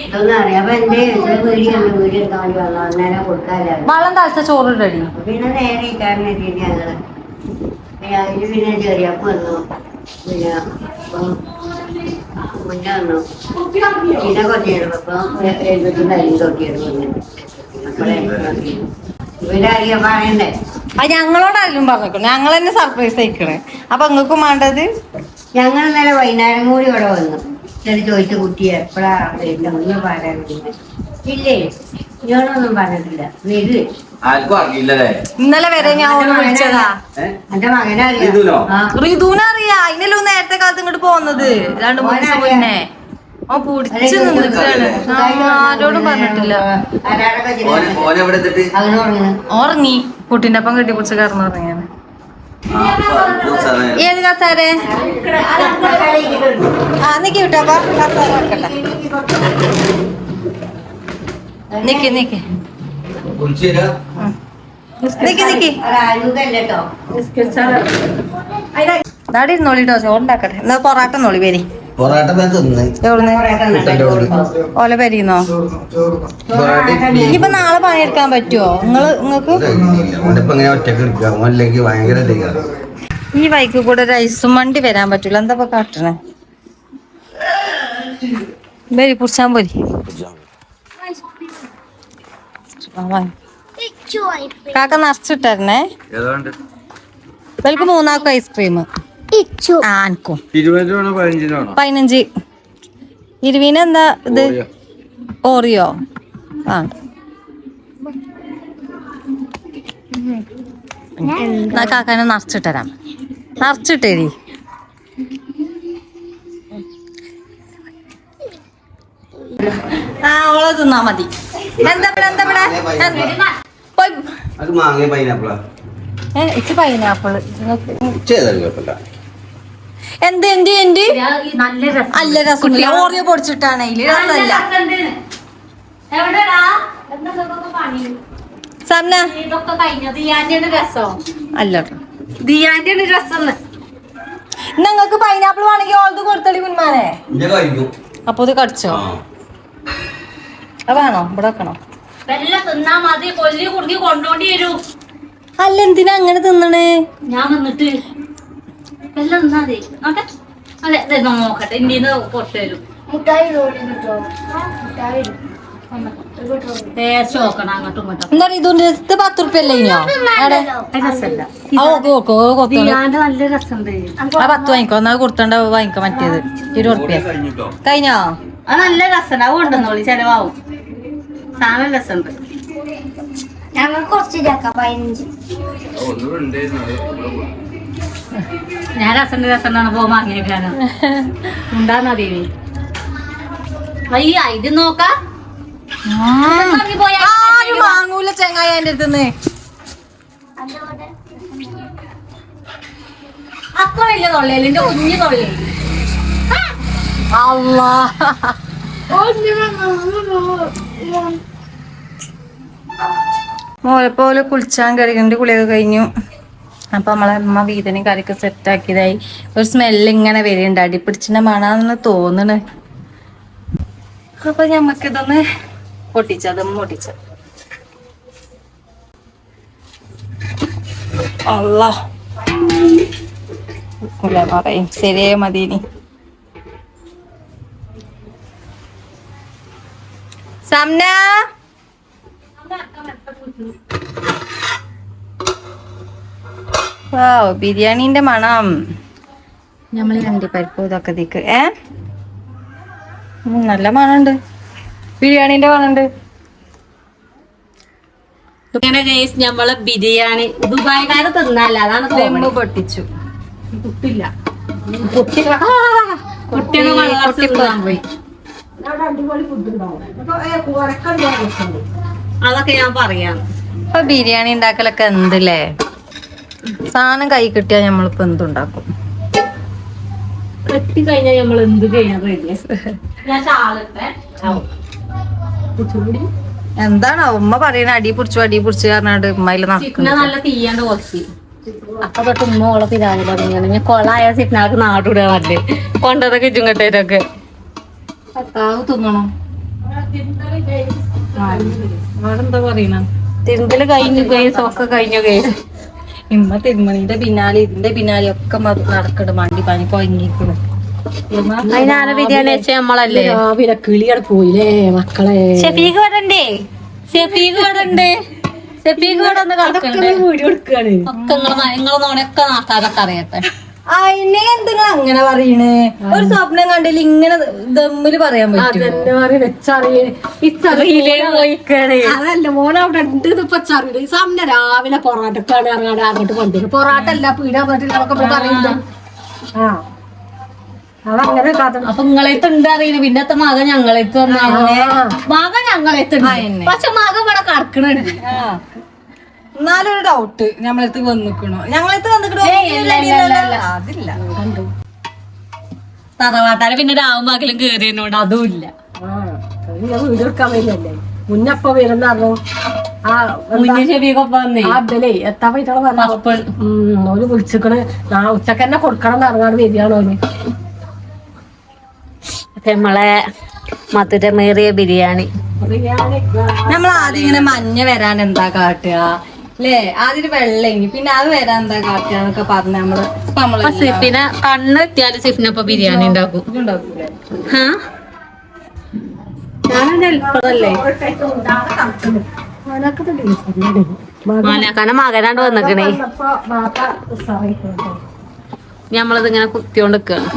ഇതൊന്നും അറിയാം. അപ്പൊ എന്റെ വീഡിയോ എടുക്കാൻ വേണ്ടി വന്നു. അന്നേരം കൊടുക്കാല്ല വെള്ളം തളിച്ച ചോറ് റെഡി. പിന്നെ നേരെ ഇക്കാരനെത്തി ഞങ്ങള് അതിന് പിന്നെ ചെറിയപ്പ് വന്നു. പിന്നെ മുന്നേ വന്നു. പിന്നെ കുറച്ച് കഴിഞ്ഞപ്പോ 75 തൊട്ടിയെടുക്കുന്നു. ഇവിടെ അറിയാൻ പറയണ്ടേ. ഞങ്ങളോടായാലും പറഞ്ഞു ഞങ്ങൾ തന്നെ സർപ്രൈസ് ആയിക്കണേ. അപ്പൊ നിങ്ങൾക്കും വേണ്ടത് ഞങ്ങൾ ഇന്നലെ വൈകുന്നേരം കൂടി ഇവിടെ വന്നു. ചെറിയ ചോദിച്ച കുട്ടിയെ എപ്പോഴാ ഒന്നും പറയാൻ ഇല്ലേ ഇയാളൊന്നും പറഞ്ഞിട്ടില്ല. വരൂ ആർക്കും അറിയില്ലല്ലേ. ഇന്നലെ വരെ ഞാൻ ഓന് വിളിച്ചതാ. എന്റെ മകനെ റിതുവിനെ അറിയാ. അതിനല്ലോ നേരത്തെ കാലത്ത് ഇങ്ങോട്ട് പോകുന്നത് 2-3 ദിവസം മുന്നേ. ഓ പിടിച്ചു നിന്നിട്ടാണ്. ആരോടും പറഞ്ഞിട്ടില്ല. ഉറങ്ങി കുട്ടീന്റെ അപ്പം കെട്ടിപ്പിടിച്ച് കിടന്ന് ഉറങ്ങിയാണ്. ഏത് കസാരെ നിക്ക് കിട്ടാ കസാര വെക്കട്ടെ. നിക്ക് നിക്ക് നിക്ക് നിക്ക് ദാടി ഇരുന്നോളിട്ടോ. ചോറുണ്ടാക്കട്ടെ. എന്നാ പൊറാട്ട നോളി പേരി ഓല പരിന്നോ. ഇനിയിപ്പൊ നാളെ പണിയെടുക്കാൻ പറ്റുമോ നിങ്ങക്ക്? ഈ ബൈക്ക് കൂടെ ഒരു ഐസും വണ്ടി വരാൻ പറ്റൂല. എന്താ കാട്ടണേ? വരി പുടിച്ചാൻ പോരി. കാക്ക നിറച്ചിട്ടേ. ഇവർക്ക് 3 ആൾക്കും ഐസ്ക്രീം. ആനക്കും 15. 20 എന്താ ഇത്? ഓറിയോ ആ കാക്കാനെ നിറച്ചിട്ടരാം. നിറച്ചിട്ടേരി. ആ ഓളെ തിന്നാ മതി. എന്താ ഇച്ച് പൈനാപ്പിള് എന്ത് എന്ത് എന്ത് നല്ല രസമില്ല. ഓറിയോ പൊടിച്ചിട്ടാണ് അതില് രസമല്ല. സമന അല്ല ദിയാന്റെ രസം. നിങ്ങൾക്ക് പൈനാപ്പിൾ വേണമെങ്കിൽ ഓൾത് കൊടുത്തടി കുന്മാനെ. അപ്പൊ ഇത് കടിച്ചോ? വേണോ? ഇവിടെ വെക്കണോ? അല്ല എന്തിനാ അങ്ങനെ തിന്നണേ? ഞാൻ വന്നിട്ട് എല്ലാം നോക്കട്ടെ. ഇന്ത്യന്ന് കൊണ്ടുവരും എന്താ ഇതിന്റെ 10 ഉറുപ്പ്യ അല്ലേ ഇനിയോ? നല്ല രസമുണ്ട്. 10 വാങ്ങിക്കോ. എന്നാ കൊടുത്തോണ്ട വാങ്ങിക്കോ. മറ്റേത് 20 ഉറുപ്പ്യ കഴിഞ്ഞോ? അത് നല്ല രസമുണ്ട്. അത് കൊണ്ടുവന്നോളി. ചെലവാവും. സാധനം രസമുണ്ട്. ഞങ്ങൾ കുറച്ച് 15. ഞാൻ രസമുണ്ടാണ് പോ വാങ്ങിയേക്കാണ്. ഉണ്ടാന്നാ ദേവി അയ്യ ഇത് നോക്കാം. ആരും വാങ്ങൂല ചെങ്ങായി എന്റെ അടുത്തുനിന്ന്. അത്ര വലിയ തൊള്ളയല്ല എന്റെ കുഞ്ഞു തൊള്ളി. അള്ളാ മോലെപ്പോലെ കുളിച്ചാൻ കറികണ്ട് കുളിയൊക്കെ കഴിഞ്ഞു. അപ്പൊ നമ്മളെ അമ്മ വീതനും കറിക്ക് സെറ്റാക്കിയതായി. ഒരു സ്മെല്ല് ഇങ്ങനെ വരുന്നുണ്ട്. അടിപ്പിടിച്ചിന്റെ മണാന്ന് തോന്നണ്. അപ്പൊ ഞമ്മക്കിതൊന്ന് പൊട്ടിച്ചതും പൊട്ടിച്ച അല്ലാ പറയും ശരിയേ മതിനി. സംന ബിരിയാണിന്റെ മണം. നമ്മള് അണ്ടിപ്പരിപ്പ് ഇതൊക്കെ ദിക്ക് നല്ല മണുണ്ട്. ബിരിയാണിന്റെ മണുണ്ട്. ഇങ്ങനെ ഗൈസ് നമ്മളെ ബിരിയാണി ദുബായിക്കാരെ തിന്നല്ല അതാണ് ദമ്മ് പൊട്ടിച്ചു. കുട്ടില്ല കുട്ടികളെ പോയി. അവിടെ അടിപൊളി ഫുഡ് ഉണ്ടാവും. ഉറക്കം അതൊക്കെ ഞാൻ പറയാം. ഇപ്പൊ ബിരിയാണി ഉണ്ടാക്കലൊക്കെ എന്തല്ലേ, സാധനം കൈ കിട്ടിയാ നമ്മളിപ്പോ എന്തുണ്ടാക്കും. എത്തി കഴിഞ്ഞാൽ നമ്മൾ എന്ത് ചെയ്യാൻ റെഡി. ഞാൻ ഷാളിട്ടെ എന്താണ് ഉമ്മ പറയണ അടി പിടിച്ചു പറഞ്ഞാണ്ട് ഉമ്മയില് ചിക്കനെ നല്ല തീയാണ്ട് കുറച്ച് അപ്പൊ തൊട്ട് ഉമ്മ ഓളെ പിരാതി തുടങ്ങിയാണ്. ഞാൻ കൊളായ ചിക്കനാൾക്ക് നാടൂടെ നല്ലേ കൊണ്ടതൊക്കെ ഇച്ചും കെട്ടേരൊക്കെ തിന്നണോ എന്താ പറയണ തിരുമ്പല് കഴിഞ്ഞു കേസ് ഒക്കെ കഴിഞ്ഞു കേസ്. ഇമ്മ തിരുമണിന്റെ പിന്നാലെ ഇതിന്റെ പിന്നാലെ ഒക്കെ നടക്കണ്ട് മണ്ടി പനി കൊങ്ങിക്കുന്നു. അതിനാണ് ബിരിയാണി വെച്ച നമ്മളല്ലേ. രാവിലെ കിളികൾ പോയില്ലേ മക്കളെ. ഷെഫീഖ് വരണ്ടേ, ഷെഫീഖ് വരണ്ടേ, ഷെഫീഖ് ഇവിടെ ഒന്ന് കളിക്കണ്ടേ. വീഡിയോ എടുക്കാണ്. ഒക്കെ നിങ്ങളെ നോണൊക്കെ നാട്ടാതൊക്കെ അറിയട്ടെ. അതിനെ എന്തിനാ അങ്ങനെ പറയണേ? ഒരു സ്വപ്നം കണ്ടില്ല ഇങ്ങനെ ദമ്മില് പറയാൻ പറ്റും. അതല്ല മോനെ അവിടെ ഉണ്ട് ഇപ്പൊ ചറിയില്ല. ഈ സമയം രാവിലെ പൊറാട്ടക്കാണ് ഇറങ്ങാണ്ട് അങ്ങോട്ട് കൊണ്ടുവരും. പൊറാട്ട അല്ല പീടാൻ പറ്റില്ല നമുക്ക് പറയുന്നത്. ആ അതങ്ങനെ കഥ. അപ്പൊ നിങ്ങളെത്ത് ഉണ്ട് അറിയുന്നു. പിന്നത്തെ മകൻ ഞങ്ങളെത്ത് വന്ന മകൻ ഞങ്ങളെത്ത് പക്ഷെ മകൻ ഇവിടെ കടക്കണുണ്ട്. എന്നാലും ഒരു ഡൗട്ട് ഞമ്മളടുത്ത് വന്നിക്കണോ, ഞങ്ങളടുത്ത് വന്നിക്കണോ അതില്ല. തറവാട്ടാരെ പിന്നെ രാവുമാക്കലും കേറിയതിനോട് അതും ഇല്ല. വീഡിയോ എടുക്കാൻ വരില്ലേ മുന്നപ്പ വരുന്നറിഞ്ഞു. മുന്നേ ഷെഫീഖൊപ്പം വന്നേ അതല്ലേ എത്താൻ പറ്റുള്ള പറഞ്ഞു. ഓര് വിളിച്ചിക്കണ് ഉച്ചക്ക് തന്നെ കൊടുക്കണം എന്ന് ഇറങ്ങാണ്ട് വരികയാണ് ഓന്. നമ്മളെ മധുരമേറിയ ബിരിയാണി നമ്മൾ ആദ്യം ഇങ്ങനെ മഞ്ഞ വരാൻ എന്താ കാട്ടുക അല്ലേ, ആദ്യം വെള്ളങ്ങി പിന്നെ അത് വരാൻ എന്താ കാട്ടുക എന്നൊക്കെ പറഞ്ഞ നമ്മള് സിഫിനെ കണ്ണ് എത്തിയാലും സിഫിനൊപ്പം ബിരിയാണി ഉണ്ടാക്കും. ഞാനെൽപ്പതല്ലേ മാനാക്കാനെ മകനാണ്ട് വന്നിക്കണേ. ഞമ്മളത് ഇങ്ങനെ കുത്തിയോണ്ട് നിക്കാണ്.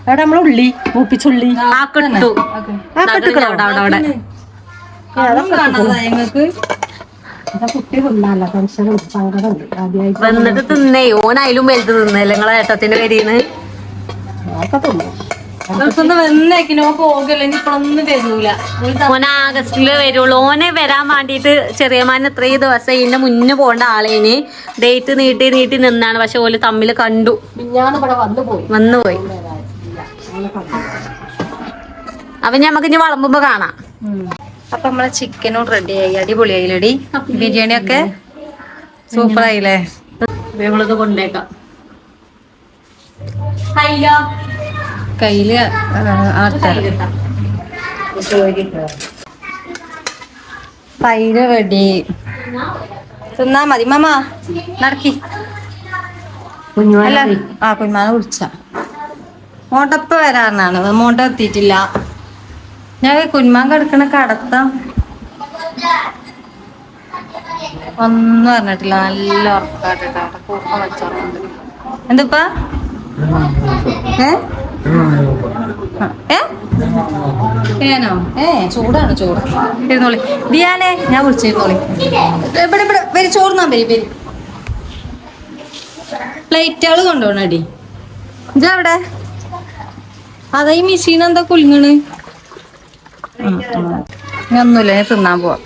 അവിടെ നമ്മളെ ഉള്ളി മൂപ്പിച്ചുള്ളി ആ കിട്ടു അവിടെ ഞങ്ങൾക്ക് കുട്ടി തിന്നാല ടെൻഷനും സങ്കടമുണ്ട്. ആദ്യമായിട്ട് വന്നിട്ട് തിന്നേ ഓനായാലും വലുത് തിന്നല്ലേ നിങ്ങളെ ഏട്ടത്തിന്റെ പേരിന്ന്. അതൊക്കെ തിന്നു. ഗൾഫിന്ന് വന്നേക്കിനോ പോകല്ലേ, ഇപ്പോഴൊന്നും വരൂല. ഓന ആഗസ്റ്റില് വരുള്ളൂ. ഓനെ വരാൻ വേണ്ടിട്ട് ചെറിയമാൻ ഇത്രയും ദിവസം ഇതിന്റെ മുന്നേ പോകേണ്ട ആളേന് ഡേറ്റ് നീട്ടി നിന്നാണ്. പക്ഷെ ഓല് തമ്മില് കണ്ടു ഞാൻ ഇവിടെ വന്നുപോയി. അപ്പൊ ഞമ്മക്ക് ഇനി വളമ്പുമ്പോ കാണാം. അപ്പൊ നമ്മളെ ചിക്കനും റെഡി ആയി, അടിപൊളിയായില്ലടി. ബിരിയാണി ഒക്കെ സൂപ്പർ ആയില്ലേ. നമ്മളിത് കൊണ്ടേക്കാം. കയ്യില് തൈര് റെഡി. തിന്നാ മതി മാമ നടക്കി. അല്ല ആ കുഞ്ഞാനെ വിളിച്ച മോട്ടപ്പ വരാനാണ്, മോട്ട എത്തിയിട്ടില്ല. ഞാൻ കുഞ്ഞാൻ കിടക്കണ കടത്താം ഒന്നും പറഞ്ഞിട്ടില്ല. നല്ല ഉറപ്പായിട്ടാ കൂർക്കം വെച്ചോറുണ്ട്. എന്തിപ്പാ ഏനോ ചൂടാണ് ചോറ്. ഇരുന്നോളി ദിയാനെ, ഞാൻ വിളിച്ചിരുന്നോളി. ഇവിടെ ഇവിടെ വരി ചോറുന്നാൻ വരി. പ്ലേറ്റുകൾ കൊണ്ടുപോകണടി. ഇതവിടെ അതാ ഈ മെഷീൻ എന്താ കുലുങ്ങണ്. ഒന്നുമില്ല, ഞാൻ തിന്നാൻ പോവാ.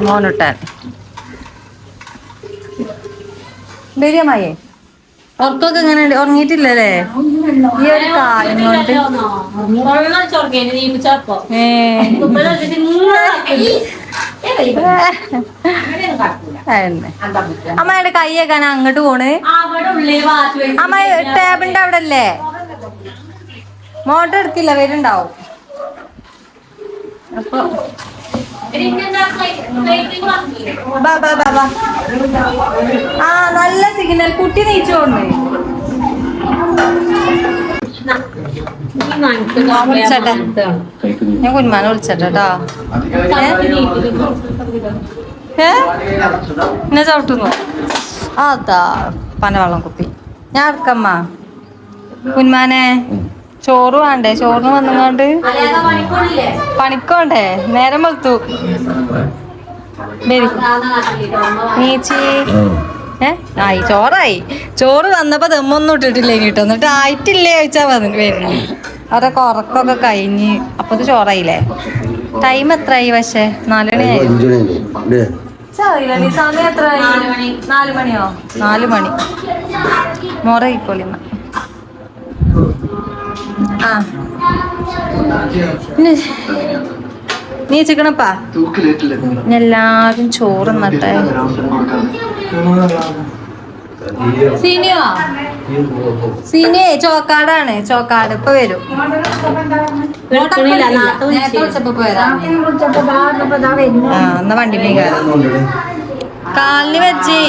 മോനിട്ടാൻ ബിരിയാണിയേ ഉറക്കൊക്കെ എങ്ങനെ ഉറങ്ങിയിട്ടില്ലല്ലേ ഈ ഒരു കാര്യം കൊണ്ട്. അമ്മയുടെ കൈയൊക്കെ അങ്ങോട്ട് പോണ്. അമ്മ ടേബിളിന്റെ അവിടെ അല്ലേ, മോട്ടർ എടുക്കില്ല വരുണ്ടാവും. അപ്പൊ ആ നല്ല സിഗ്നൽ കുട്ടി നീച്ചോണ്ട് വിളിച്ചട്ടെ. ഞാൻ കുഞ്ഞുമാനെ വിളിച്ചട്ടോ. എന്നെ ചവിട്ടുന്നു. അതാ പന വെള്ളം കുപ്പി. ഞാൻ എടുക്കമ്മ. കുഞ്ഞുമാനെ ചോറ് വേണ്ടേ? ചോറിന് വന്നുകൊണ്ട് പണിക്കോണ്ടേ നേരം വെളുത്തു. വരും നീച്ചി. ആയി ചോറായി. ചോറ് വന്നപ്പോ ദമ്മൊന്നും ഇട്ടിട്ടില്ല കേട്ടോ. എന്നിട്ട് ആയിട്ടില്ലേ ചോദിച്ചാ വന്നിട്ട് വരുന്നു. അവരൊക്കെ ഉറക്കമൊക്കെ കഴിഞ്ഞ് അപ്പൊ ഇത് ചോറായില്ലേ. ടൈം എത്രയായി? പക്ഷേ 4 മണിയായി. സമയം എത്രയായി? 4 മണിയോ? 4 മണി. മോറ ഇക്കോളിന്ന. ആ നീ ചിക്കണപ്പാ. എല്ലാരും ചോറ് നട്ടെ. സീനിയോ സീനിയേ ചോക്കാടാണ്. ചോക്കാട് ഇപ്പൊ വരും. നേരത്തെ വിളിച്ചപ്പോ പോയതാ. എന്നാ വണ്ടി മീൻ കയറാം. കാലിന് വെച്ചേ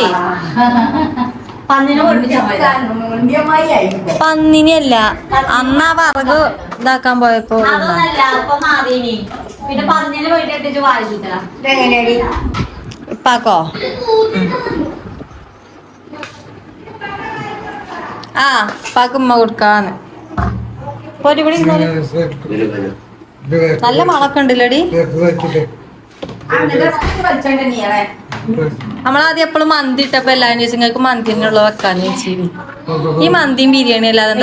പന്നിനല്ല അന്ന് ആ വറക് ഇതാക്കാൻ പോയപ്പോ ഇപ്പാക്കോ. ആ ഇപ്പാക്ക് ഉമ്മ കൊടുക്കാന്ന്. പൊരിപൊടി നല്ല മണൊക്കെ ഉണ്ടല്ലോടി. നമ്മളാദ്യം എപ്പോഴും മന്തി ഇട്ടപ്പോ എല്ലാരും ചോദിച്ചു നിങ്ങൾക്ക് മന്തിനുള്ള വെക്കാന്ന് ചോദിച്ചു. ഈ മന്തിയും ബിരിയാണി അല്ലാതെ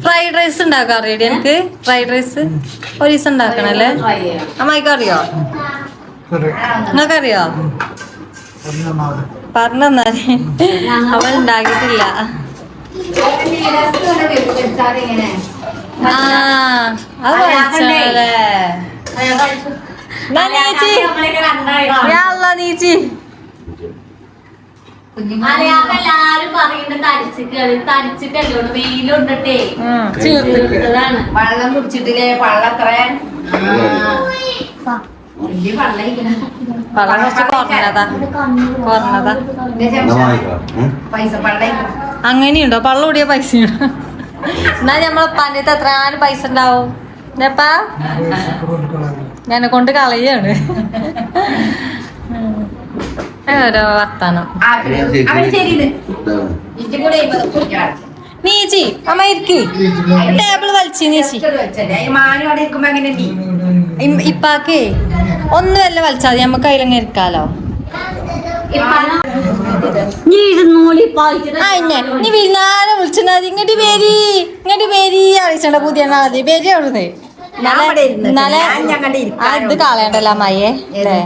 ഫ്രൈഡ് റൈസ് ഉണ്ടാക്കാൻ അറിയടി എനിക്ക്. ഫ്രൈഡ് റൈസ് ഒരു ദിവസം ഉണ്ടാക്കണല്ലേ. അമ്മായിക്ക് അറിയോ? നിങ്ങൾക്കറിയോ? പറഞ്ഞെന്നാല് അവൾ ഉണ്ടാക്കിയിട്ടില്ല. ആ അത് പഠിച്ചല്ലേ. നീച്ചി എല്ലാരും പറയുന്നുണ്ട് തടിച്ചിട്ടല്ലോ വെയിലുണ്ടേ. വെള്ളം കുടിച്ചിട്ടില്ലേ? പള്ളം എത്ര? പള്ളം കുറച്ച് കുറഞ്ഞതാ. പൈസ പള്ളം അങ്ങനെയുണ്ടോ? പള്ളം കൂടിയ പൈസ എന്നാ നമ്മളെ പണ്ടത്തെ എത്ര പൈസ ഉണ്ടാവും ഞാപ്പാ. ഞാനെ കൊണ്ട് കളയാണ് ഓരോ വർത്താനം. നീച്ചി അമ്മ ഇരിക്ക്. ടേബിള് വലിച്ചു നീച്ചി. ഇപ്പാക്കേ ഒന്നും വല്ല വലിച്ചാൽ മതി. നമുക്ക് അതിലങ്ങ് ഇരിക്കാലോ. നീ വിരുന്നാരെ വിളിച്ചത് ഇങ്ങോട്ട് വരി അറിയിച്ചണ്ട. പുതിയ നാളെ വരി അവിടുന്ന്. ഇന്നലെ ഇത് കളയണ്ടല്ലോ അമ്മായിയെ അല്ലേ.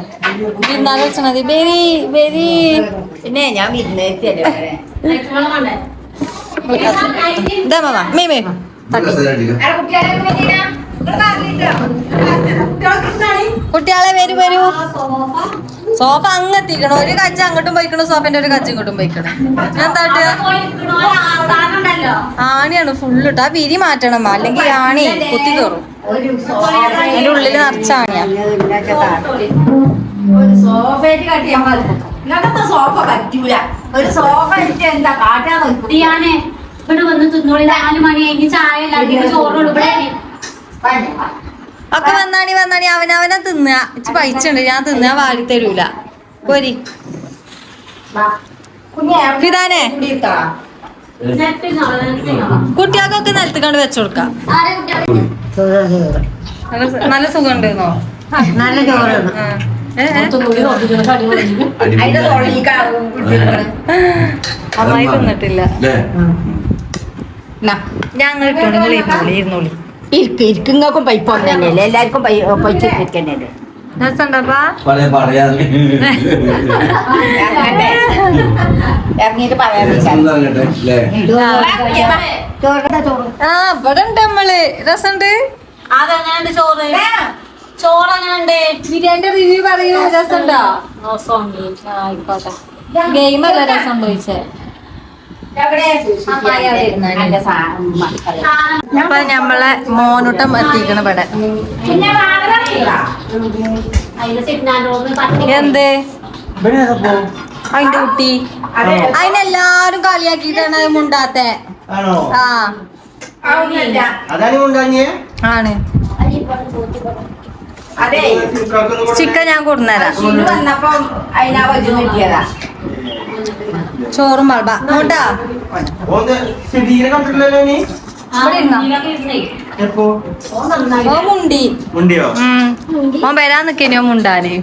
വിരുന്നാരെ വിളിച്ചത് വരി. പിന്നെ ഞാൻ ഇതാ മാമ മീമേ കുട്ടികളെ വരൂ. സോഫ അങ്ങെത്തിക്കണം. ഒരു കജ്ജ അങ്ങോട്ടും പോയിക്കണം. സോഫന്റെ ഒരു കജ്ജ ഇങ്ങോട്ടും പോയിക്കണം. എന്താട്ട് ആണിയാണ് ഫുള്ള് ഇട്ട്. ആ വിരി മാറ്റണം അല്ലെങ്കിൽ ആണി കുത്തി കയറും. അതിന്റെ ഉള്ളില് നിറച്ചാണിയാ. സോഫ പറ്റൂല. ഒരു സോഫ എന്താ കാട്ടാൻ ഞാനേ ഇവിടെ വന്ന് തിന്നോളി. 4 മണി കഴിഞ്ഞ് ചായ എല്ലാവർക്കും ചോറ് കൊടുക്കണേ. ഒക്കെ വന്നാണി അവനവനെ തിന്നുക. ഇച്ച് പൈച്ചുണ്ട്. ഞാൻ തിന്നാ വാരി തരൂല. പോരി ഫിദാനെ. കുട്ടികൾക്കൊക്കെ നിലത്ത് കണ്ട് വെച്ചുകൊടുക്കാം. നല്ല സുഖം ഉണ്ടെന്നോ? നല്ല ചോറാണ്. അമ്മായി തിന്നിട്ടില്ല. ഞങ്ങൾ ഇരുന്നോളി. ഇരിക്കുങ്ങൾക്കും പൈപ്പ് തന്നെയല്ലേ? എല്ലാവർക്കും പൈസ ഇരിക്കണ്ടേ? രസമുണ്ടപ്പാ. ഇറങ്ങിയിട്ട് പറയാൻ ആ ഇവിടെ ഉണ്ട് നമ്മള്. രസമുണ്ട്. അതെങ്ങനെയുണ്ട് ചോറ്? ചോറെങ്ങനെയുണ്ട്? ബിരിയാണിന്റെ റിവ്യൂ പറയൂ. രസമുണ്ടോ? ആയിക്കോട്ടെ. ഗെയിമല്ല രസം ചോദിച്ചേ. ഇപ്പൊ നമ്മളെ മോനുട്ടം എത്തിക്കണ ഇവിടെ. എന്ത് അതിന്റെ കുട്ടി? അതിനെല്ലാരും കളിയാക്കിട്ടാണ് മുണ്ടാത്തെ. ആ ആണ്. ചിക്കൻ ഞാൻ കൊടുന്നേരാം. ചോറും വളബ നോട്ടാ. ഓ മുണ്ടി. ഓൻ വരാൻ നിക്കനോ മുണ്ടാന്.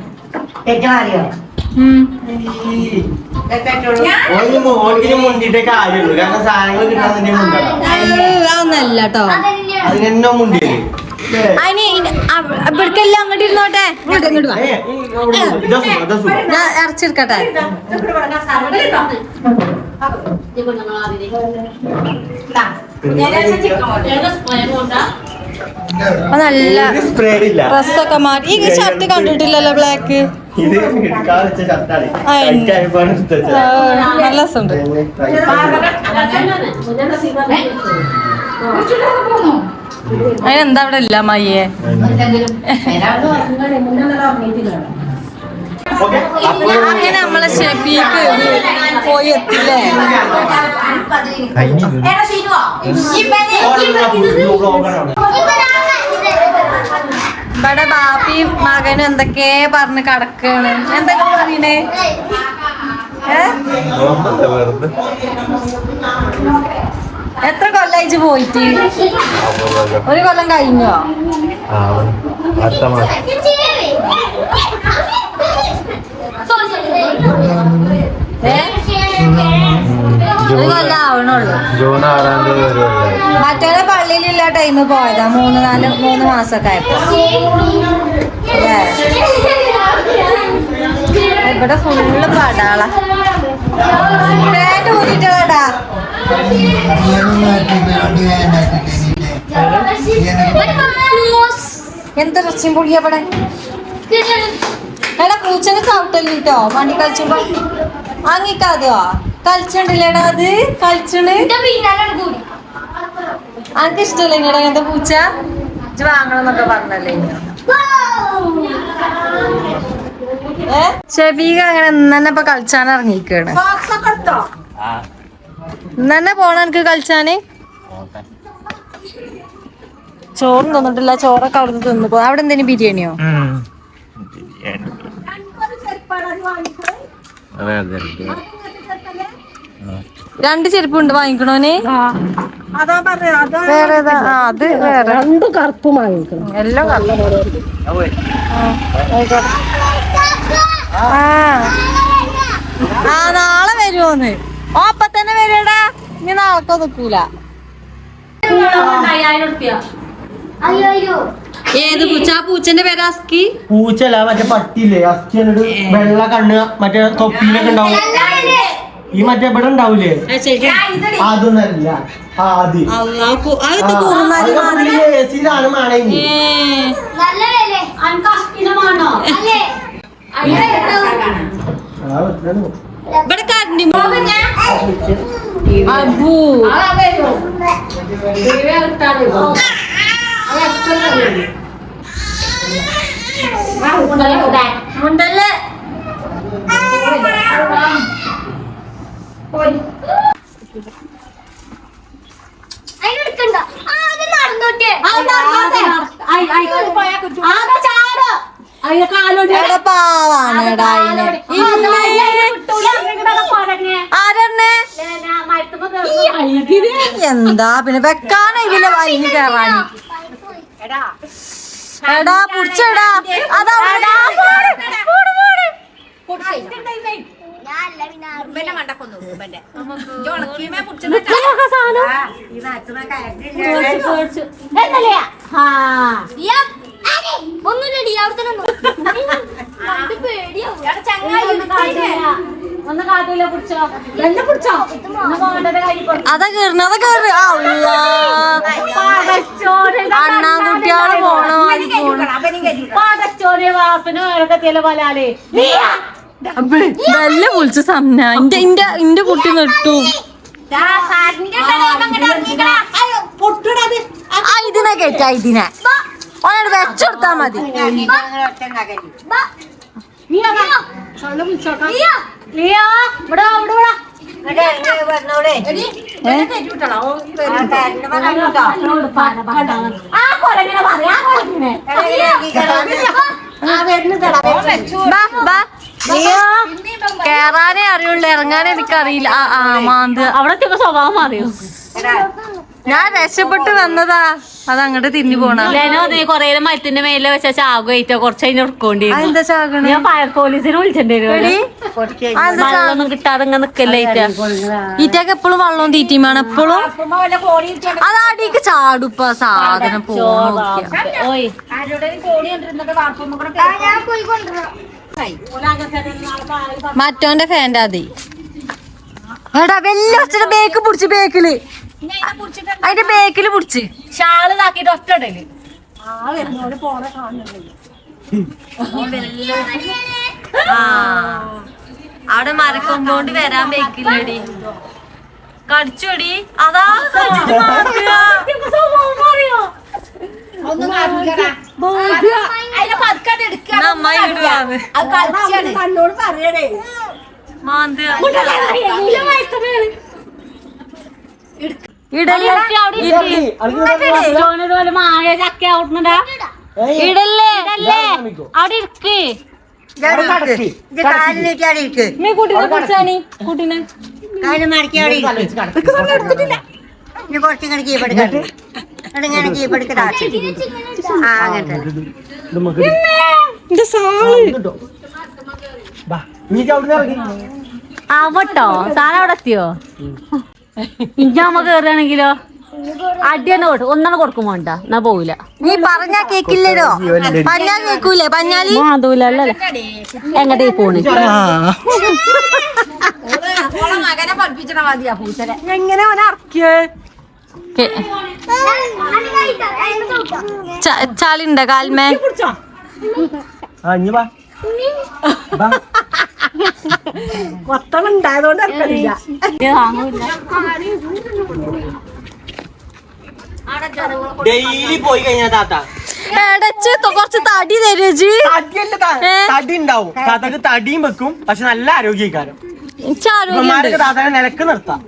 അറിയോ ഓൾക്കിന് മുണ്ടിട്ടേ കാര്യമുള്ളൂ കാരണം സാധനങ്ങൾ കിട്ടാൻ അതൊന്നല്ല കേട്ടോ അതിനെന്നോ മുണ്ടിയത് അതിന് ഇവിടേക്കെല്ലാം അങ്ങോട്ട് ഇരുന്നോട്ടെ ഇങ്ങോട്ട് വാ ഞാൻ ഇറച്ചെടുക്കട്ടെ നല്ല ഡ്രസ്സൊക്കെ മാറ്റി ഈ ഷർട്ട് കണ്ടിട്ടില്ലല്ലോ ബ്ലാക്ക് നല്ല രസമുണ്ട് അതിനെന്താ അവിടെ ഇല്ല മയ്യേ അങ്ങനെ നമ്മളെ ഷെഫിക്ക് പോയി എത്തില്ലേ ഇവിടെ ബാപ്പിയും മകനും എന്തൊക്കെ പറഞ്ഞ് കിടക്കാണ് എന്തൊക്കെ പറയണേ എത്ര കൊല്ലായിച്ച് പോയിട്ട് ഒരു കൊല്ലം കഴിഞ്ഞോ ഒരു കൊല്ലം ആവണുള്ളൂ മറ്റേ പള്ളിയിലുള്ള ടൈം പോയതാ 3 മാസമൊക്കെ ആയപ്പോ ഇവിടെ ഫുള്ള് പടാള പാൻറ് ഊരിട്ടടാ എന്താ രസ്യം പൊടിയാ ഇവിടെ എടാ പൂച്ചന് ചവിട്ടല്ലോ വണ്ടി കളിച്ചുമ്പോ അങ്ങിക്കാതോ കളിച്ചിട്ടില്ലേടാ അത് കളിച്ചണ് അനക്ക് ഇഷ്ടല്ലേ ഇങ്ങടെ അങ്ങനത്തെ പൂച്ച ഇജ്ജ് വാങ്ങണമെന്നൊക്കെ പറഞ്ഞല്ലേ ഷെബീക അങ്ങനെ ഇന്നെ ഇപ്പൊ കളിച്ചാൻ ഇറങ്ങിക്കാണ് ഇന്നെ പോണ എനിക്ക് കളിച്ചാന് ചോറും തന്നിട്ടില്ല ചോറൊക്കെ അവിടുന്ന് തിന്നു പോ അവിടെ എന്തേലും ബിരിയാണിയോ രണ്ട് ചെരുപ്പുണ്ട് വാങ്ങിക്കണോന് വേറെ അത് വേറെ 2 കറുപ്പും വാങ്ങിക്കണം എല്ലാം നാളെ വരുമോന്ന് അപ്പൊ തന്നെ വരടാ ഇനി നാളെക്കോ നിക്കൂല ഏത് പൂച്ച ആ പൂച്ചന്റെ പേര് അസ്കി പൂച്ചല്ല മറ്റേ പട്ടിയില്ലേ അസ്കി വെള്ള കണ്ണ് മറ്റേ തൊപ്പിയിലൊക്കെ ഉണ്ടാവും ഈ മറ്റേ ഇവിടെ ഉണ്ടാവൂലേ അതൊന്നല്ല ഇവിടെ കണ്ടി അബു മുണ്ടല്ലേ പാവാണ് എന്താ പിന്നെ വെക്കാണ് ഇതിലെ വൈകി കയറാൻ എടാ പുടിച്ചെടാ അതാ അതാ കേറണ അതാ കേറി അണ്ണാൻകുട്ടിയാള് പോണ നല്ല വിളിച്ച സമന ഇന്റെ കുട്ടി നെട്ടു ഇതിനെ കേട്ട ഇതിനെ ഓനോട് വെച്ചെടുത്താ മതി കേറാനേ അറിയുള്ളൂ ഇറങ്ങാനേ എനിക്കറിയില്ല ആ മാന്ത് അവിടെ സ്വഭാവം മാറിയോ ഞാൻ രക്ഷപ്പെട്ട് വന്നതാ, അത് അങ്ങോട്ട് തിരിഞ്ഞു പോണ. കൊറേ മരത്തിന്റെ മേലെ വെച്ചാ ചാകുമായിട്ടോ കുറച്ച് കഴിഞ്ഞ് ഉറക്കോണ്ടി എന്താ ചാകണ? ഞാൻ ഫയർ പോലീസിനെ വിളിച്ചിട്ടുണ്ടായിരുന്നു. വെള്ളമൊന്നും കിട്ടാതെ ഇങ്ങനെ നിക്കല്ലേ ഈറ്റക്ക് എപ്പോഴും വെള്ളവും തീറ്റയും വേണം എപ്പോഴും. അത് അടിക്ക് ചാടുപ്പ സാധനം ഓയ് മറ്റോന്റെ ഫാൻ്റെ അതി എടാ വെല്ല വെച്ചിട്ട് ബേക്ക് പിടിച്ച്, ബേക്കില് അതിന്റെ ബേക്കില് പിടിച്ച് ഷാള് ഇതാക്കിട്ട് ഒറ്റ ഇടല്. അവിടെ മരക്കൊമ്പോണ്ട് വരാൻ ബേക്കില്ലടി, കടിച്ചോടി. അതാ ഇതുപോലെ മായ ചക്ക ഔട്ടുണ്ടാ ഇടല്ലേ അവിടെ ഇരിക്ക്. നീ കുട്ടീനെ കുറിച്ചാണി, കുട്ടീനെ കുറച്ചിങ്ങനെ കീപ്പെടുക്കണം, ഇങ്ങനെ കീപ്പെടുക്കടാ. ആ അങ്ങനത്തെ ആവട്ടോ സാധനം അവിടെ എത്തിയോ? ഇഞ്ചാമ്മ കേറുകയാണെങ്കിലോ അടി തന്നെ ഒന്നാണ് കൊടുക്കും വേണ്ട, എന്നാ പോവില്ല. നീ പറഞ്ഞാ കേക്കില്ലടോ, പറഞ്ഞാ കേക്കൂലേ? പഞ്ഞാലി മാതൂലല്ലേ എങ്ങോട്ടേ പോണ്? മകനെ പഠിപ്പിച്ചണ മതിയാ പൂച്ചനെ. എങ്ങനെ അവനെ ഇറക്കിയേ? ചാലിണ്ട കാൽമേ കൊത്തമുണ്ടായതുകൊണ്ട് ഇറക്കണില്ല. ഡെയിലി പോയി കഴിഞ്ഞാ താത്ത എടച്ച് കുറച്ച് തടി തരുജി. തടി ഉണ്ടാവും താത്തക്ക്, തടിയും വെക്കും, പക്ഷെ നല്ല ആരോഗ്യക്കാരം. ആരോഗ്യം താത്താനെ നിലക്ക് നിർത്താം.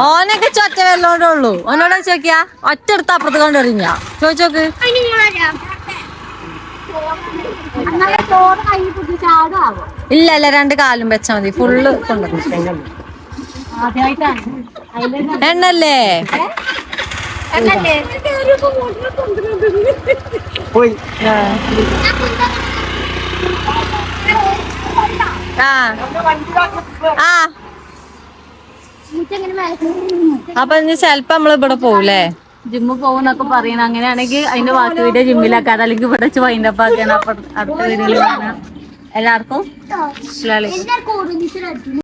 ഓനൊക്കെ ചൊറ്റ വെല്ലോണ്ടേ ഉള്ളൂ. ഓനോട് ചോദിക്കാ, ഒറ്റ എടുത്ത് അപ്പുറത്ത് കൊണ്ടെറിഞ്ഞ ചോദിച്ചോക്ക്. ഇല്ല ഇല്ല, 2 കാലും വെച്ചാ മതി, ഫുള്ള് കൊണ്ടുവരും. എണ്ണല്ലേ പോയി ആ ആ. അപ്പൊ ഇനി ചെലപ്പോ നമ്മള് ഇവിടെ പോവൂലേ? ജിമ്മ് പോകുന്നൊക്കെ പറയണ. അങ്ങനെയാണെങ്കിൽ അതിന്റെ ബാക്കി വീഡിയോ ജിമ്മിലാക്കാതെ അല്ലെങ്കിൽ ഇവിടെ വെച്ച് വൈൻഡപ്പ് ആക്കിയാണ്. അപ്പൊ അടുത്ത വീഡിയോയിൽ കാണാം. എല്ലാവർക്കും